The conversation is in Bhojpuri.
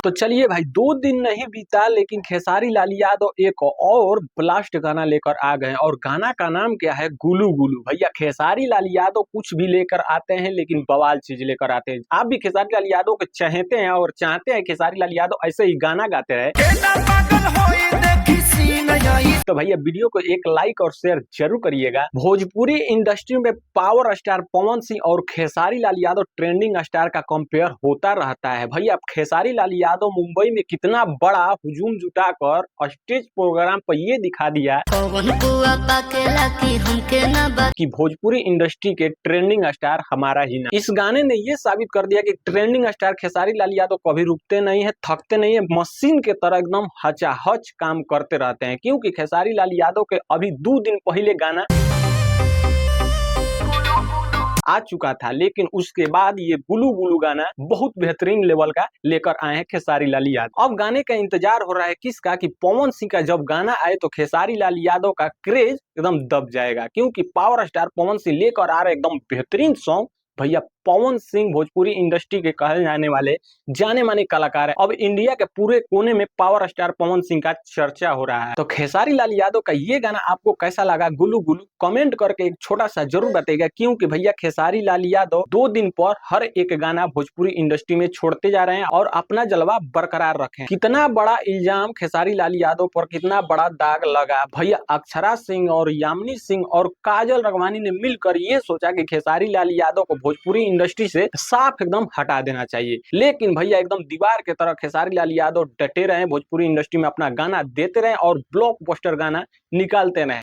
तो चलिए भाई, 2 दिन नहीं बीता लेकिन खेसारी लाल यादव एक और ब्लास्ट गाना लेकर आ गए हैं और गाना का नाम क्या है, गुलू गुलू। भैया खेसारी लाल यादव कुछ भी लेकर आते हैं लेकिन बवाल चीज लेकर आते हैं। आप भी खेसारी लाल यादव को चाहते हैं और चाहते हैं खेसारी लाल यादव ऐसे ही गाना गाते रहे। तो भैया वीडियो को एक लाइक और शेयर जरूर करिएगा। भोजपुरी इंडस्ट्री में पावर स्टार पवन सिंह और खेसारी लाल यादव ट्रेंडिंग स्टार का कंपेयर होता रहता है। भैया खेसारी लाल यादव मुंबई में कितना बड़ा हुजूम जुटाकर स्टेज प्रोग्राम पर ये दिखा दिया कि भोजपुरी इंडस्ट्री के ट्रेंडिंग स्टार हमारा ही ना। इस गाने ने ये साबित कर दिया कि ट्रेंडिंग स्टार खेसारी लाल यादव कभी रुकते नहीं है, थकते नहीं है, मशीन के तरह एकदम हचाहच काम करते रहते हैं। क्योंकि खेसारी लाल यादव के अभी 2 दिन पहले गाना आ चुका था, लेकिन उसके बाद ये गुलू गुलू गाना बहुत बेहतरीन लेवल का लेकर आए हैं खेसारी लाल यादव। अब गाने का इंतजार हो रहा है किसका, कि पवन सिंह का जब गाना आए तो खेसारी लाल यादव का क्रेज एकदम दब जाएगा। क्योंकि पावर स्टार पवन सिंह लेकर आ रहे एकदम बेहतरीन सॉन्ग। भैया पवन सिंह भोजपुरी इंडस्ट्री के कहे जाने वाले जाने माने कलाकार है। अब इंडिया के पूरे कोने में पावर स्टार पवन सिंह का चर्चा हो रहा है। तो खेसारी लाल यादव का ये गाना आपको कैसा लगा, गुलू गुलू, कमेंट करके एक छोटा सा जरूर बताइएगा। क्योंकि भैया खेसारी लाल यादव 2 दिन पर हर एक गाना भोजपुरी इंडस्ट्री में छोड़ते जा रहे हैं और अपना जलवा बरकरार रखे। कितना बड़ा इल्जाम खेसारी लाल यादव पर, कितना बड़ा दाग लगा। भैया अक्षरा सिंह और यामिनी सिंह और काजल राघवानी ने मिलकर ये सोचा कि खेसारी लाल यादव को भोजपुरी इंडस्ट्री से साफ एकदम हटा देना चाहिए। लेकिन भैया एकदम दीवार के तरह खेसारी लाल यादव डटे रहे, भोजपुरी इंडस्ट्री में अपना गाना देते रहे और ब्लॉकबस्टर गाना निकालते रहे।